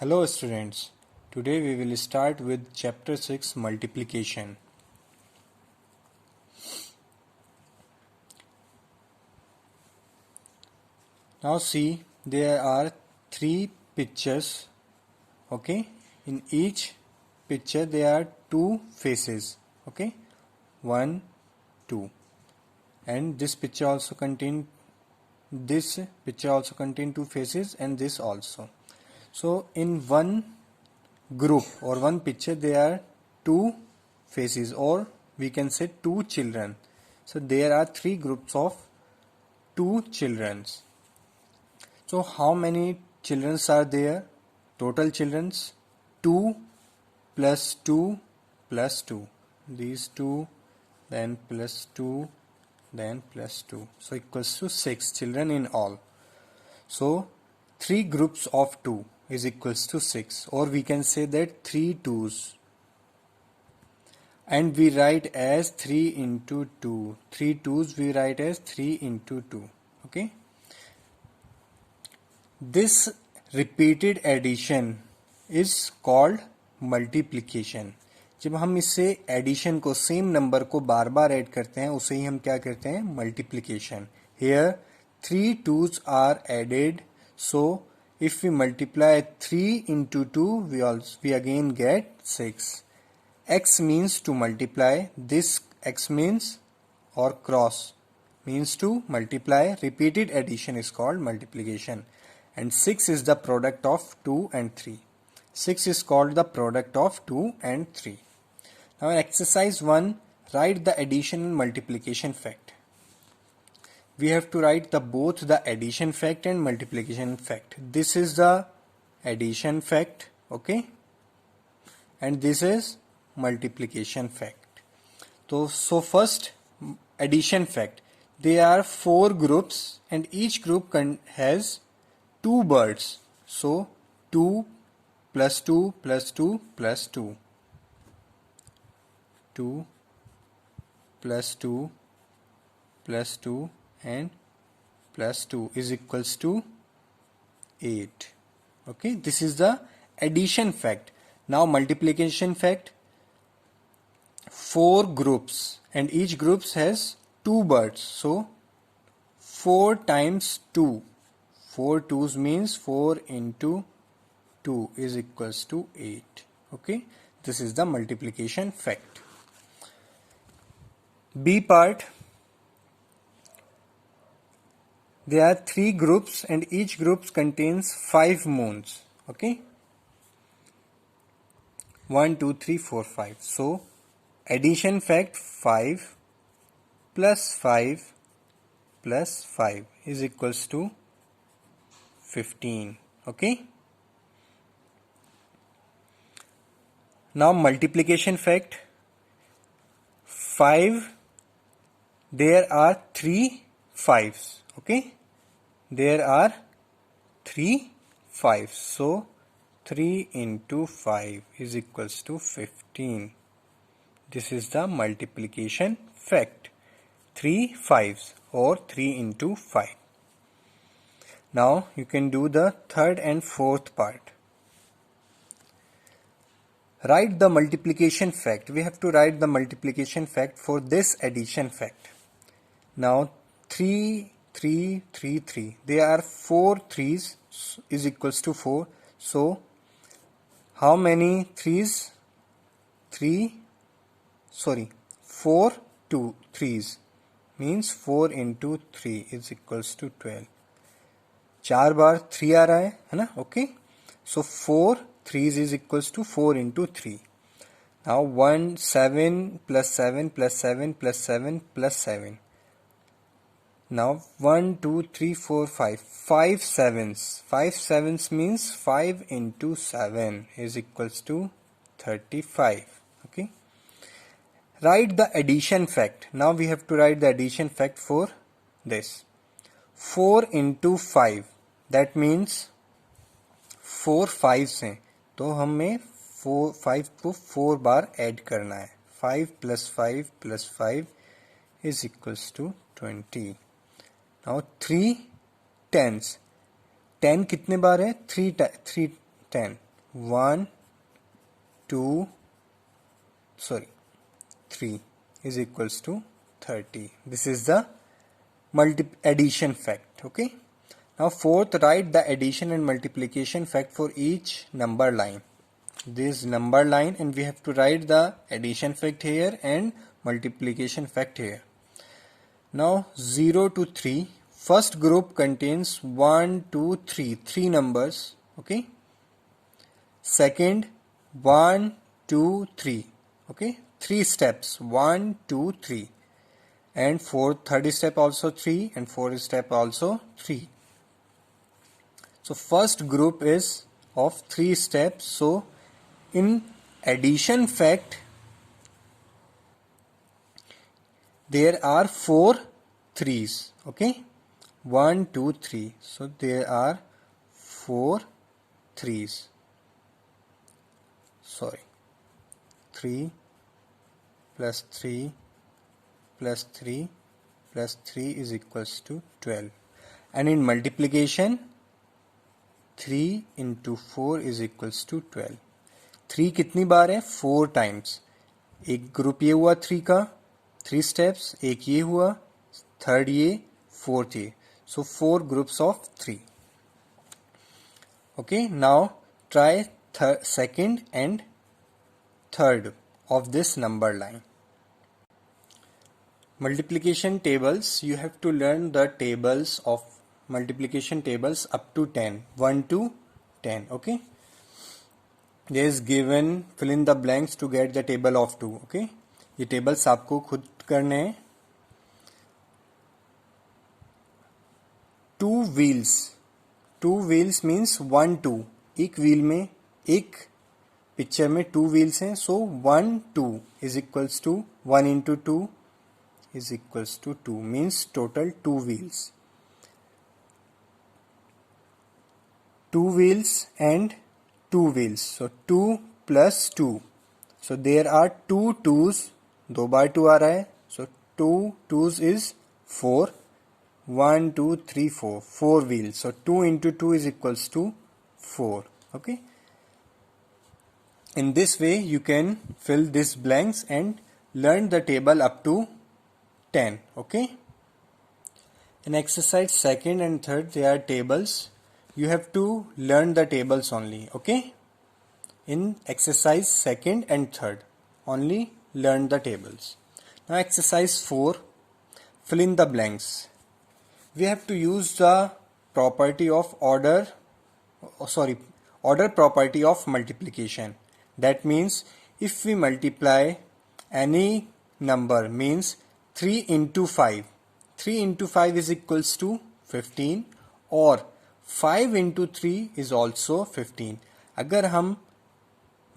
Hello students, today we will start with chapter 6 multiplication. Now see, there are three pictures, okay? In each picture there are two faces, okay? 1, 2. And this picture also contain two faces and this also. So in one group or one picture there are two faces, or we can say two children. So there are three groups of two children. So how many children are there? Total children's 2 plus 2 plus 2. These two, then plus 2, then plus 2. So equals to 6 children in all. So 3 groups of 2 is equals to 6, or we can say that 3 2's, and we write as 3 into 2. 3 2's we write as 3 into 2. Okay. This repeated addition is called multiplication. जब हम इससे addition को, same number को बार बार add करते हैं, उसे ही हम क्या करते हैं? Multiplication. Here 3 2's are added, so if we multiply 3 into 2, we again get 6. X means to multiply. This X means, or cross means to multiply. Repeated addition is called multiplication. And 6 is the product of 2 and 3. 6 is called the product of 2 and 3. Now in exercise 1, write the addition and multiplication fact. We have to write both the addition fact and multiplication fact. This is the addition fact, okay? And this is multiplication fact. So first, addition fact. There are 4 groups and each group has 2 birds. So 2 plus 2 plus 2 plus 2. 2 plus 2 plus 2 and plus 2 is equals to 8. Okay, this is the addition fact. Now multiplication fact. 4 groups and each group has 2 birds. So 4 times 2. 4 2's means 4 into 2 is equals to 8. Okay, this is the multiplication fact. B part. There are 3 groups and each group contains 5 moons. Okay, 1 2 3 4 5. So addition fact, 5 plus 5 plus 5 is equals to 15. Okay. Now multiplication fact. 5, there are 3 5's. Okay, there are 3 5's. So 3 into 5 is equals to 15. This is the multiplication fact. 3 5's or 3 into 5. Now you can do the third and fourth part. Write the multiplication fact. We have to write the multiplication fact for this addition fact. Now 3 3 3 3. There are 4 3's is equals to 4. So how many 3's? 4 2 3's means 4 into 3 is equals to 12. 4 बार 3 आ रहा है ना? Okay, so 4 3's is equals to 4 into 3. Now 1 7 plus 7 plus 7 plus 7 plus 7. Now 1 2 3 4 5. 5 7's. 5 7's means 5 into 7 is equals to 35. Okay. Write the addition fact. Now we have to write the addition fact for this. 4 into 5. That means 4 5's हैं, तो हमें 5 को 4 बार add करना है. 5 plus 5 plus 5 is equals to 20. Now 3 10's. 10 कितने बार है? 3 10. 1 2 sorry 3 is equals to 30. This is the addition fact. Okay, now fourth, write the addition and multiplication fact for each number line. This number line, and we have to write the addition fact here and multiplication fact here. Now 0 to 3, first group contains 1 2 3, three numbers. Okay, second 1 2 3. Okay, three steps, 1 2 3, and third step also 3, and fourth step also 3. So first group is of 3 steps. So in addition fact there are 4 threes. Okay, 1 2 3, so there are 4 threes. 3 plus 3 plus 3 plus 3 is equals to 12. And in multiplication 3 into 4 is equals to 12. 3 कितनी बार है? 4 times. एक group ये हुआ 3 का, 3 steps, एक ये हुआ, third ये, फोर्थ ये. So 4 groups of 3. Okay, now try second and third of this number line. Multiplication tables, you have to learn the tables of multiplication tables up to 10, 1 to 10. Okay, there is given fill in the blanks to get the table of 2. Okay, ये tables आपको खुद करने हैं. 2 wheels means 1 2. एक wheel में, एक picture में 2 wheels हैं. So 1 2 is equals to 1 into 2 is equals to 2, means total 2 wheels. 2 wheels and 2 wheels. So 2 plus 2. So there are 2 2's. 2 बार 2 आ रहा है. So 2 2's is 4. 1 2 3 4. 4 wheels. So 2 into 2 is equals to 4. Okay. In this way you can fill these blanks and learn the table up to 10. Okay. In exercise second and third there are tables. You have to learn the tables only. Okay. In exercise second and third only learn the tables. Now exercise 4, fill in the blanks. We have to use the property of order property of multiplication. That means if we multiply any number, means 3 into 5. 3 into 5 is equals to 15, or 5 into 3 is also 15. अगर हम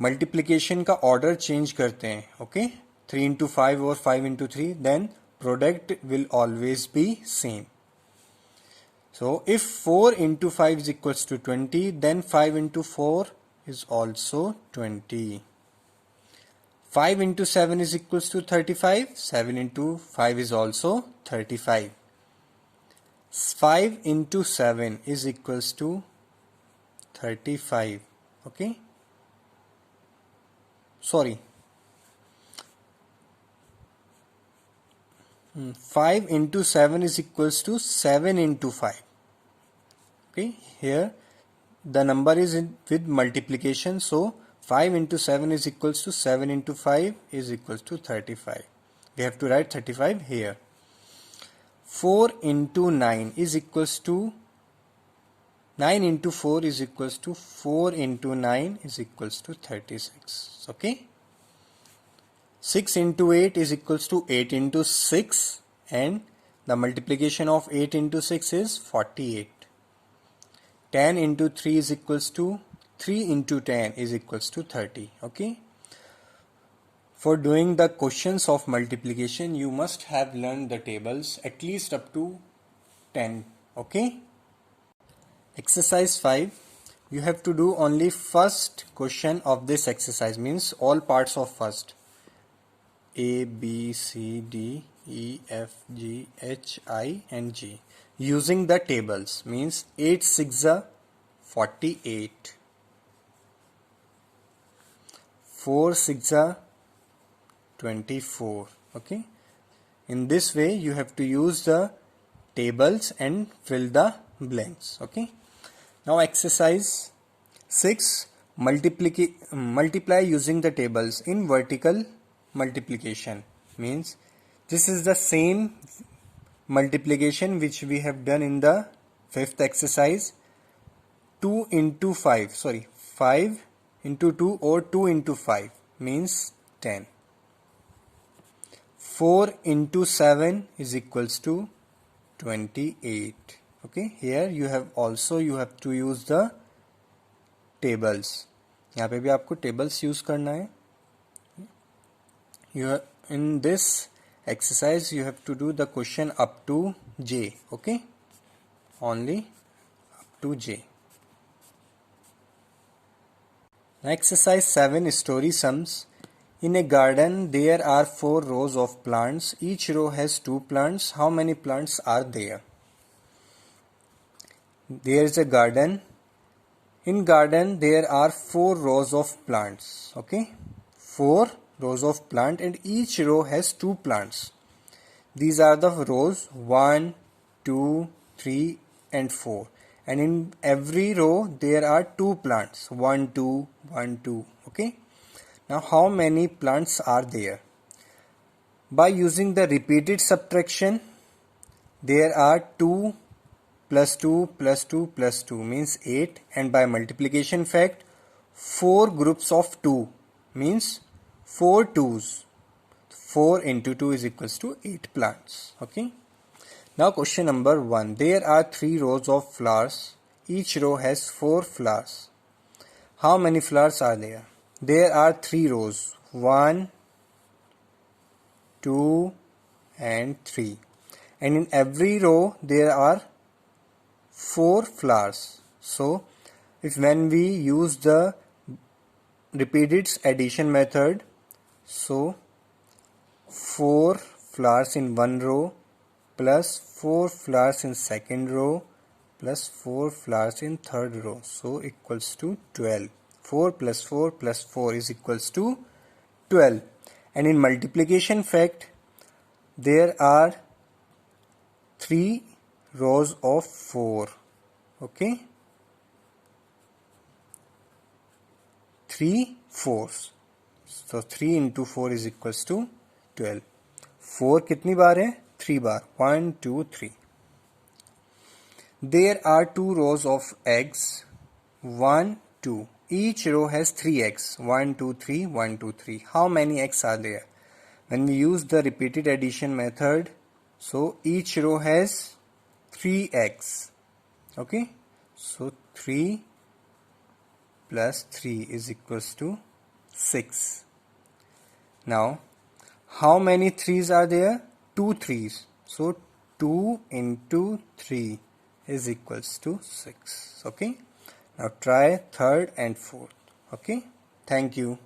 multiplication का order change करते हैं, okay, 3 into 5 or 5 into 3, then product will always be same. So if 4 into 5 is equals to 20, then 5 into 4 is also 20. 5 into 7 is equals to 35. 7 into 5 is also 35. 5 into 7 is equals to 35. Okay. Sorry. 5 into 7 is equals to 7 into 5. Okay. Here the number is with multiplication. So 5 into 7 is equals to 7 into 5 is equals to 35. We have to write 35 here. 4 into 9 is equals to 9 into 4 is equals to 4 into 9 is equals to 36. Okay. 6 into 8 is equals to 8 into 6, and the multiplication of 8 into 6 is 48. 10 into 3 is equals to 3 into 10 is equals to 30. Okay. For doing the questions of multiplication, you must have learned the tables at least up to 10. Okay. Exercise 5. You have to do only first question of this exercise, means all parts of first. A, B, C, D, E, F, G, H, I and J. Using the tables, means 8 6 48. 4 6 are 24. Okay, in this way you have to use the tables and fill the blanks. Okay, now exercise 6, multiply using the tables in vertical multiplication. Means this is the same multiplication which we have done in the fifth exercise. 2 into 5 5 into 2 or 2 into 5 means 10. 4 into 7 is equals to 28. Okay, here you have to use the tables. यहाँ पे भी आपको tables use करना है. In this exercise you have to do the question up to J. Okay, only up to J. Exercise 7, story sums. In a garden there are 4 rows of plants. Each row has 2 plants. How many plants are there? There is a garden. In garden there are 4 rows of plants. Okay, 4 rows of plant and each row has 2 plants. These are the rows 1, 2, 3 and 4. And in every row there are 2 plants. 1, 2, 1, 2. Okay. Now how many plants are there? By using the repeated subtraction, there are 2 plus 2 plus 2 plus 2 means 8, and by multiplication fact 4 groups of 2 means 4 2s. 4 into 2 is equals to 8 plants. Okay. Now question number 1. There are 3 rows of flowers. Each row has 4 flowers. How many flowers are there? There are 3 rows. 1, 2 and 3. And in every row there are 4 flowers. So if when we use the repeated addition method, so 4 flowers in one row plus 4 flowers in second row plus 4 flowers in third row, so equals to 12. 4 plus 4 plus 4 is equals to 12. And in multiplication fact there are 3 rows of 4. Okay, 3 4s. So 3 into 4 is equals to 12. 4 कितनी बार है? 3 बार. 1 2 3. There are 2 rows of eggs. 1 2. Each row has 3 eggs. 1 2 3 1 2 3. How many eggs are there? When we use the repeated addition method, so each row has 3 eggs. Okay, so 3 plus 3 is equals to 6. Now how many 3's are there? 2 3's. So 2 into 3 is equals to 6. Okay, now try third and fourth. Okay, thank you.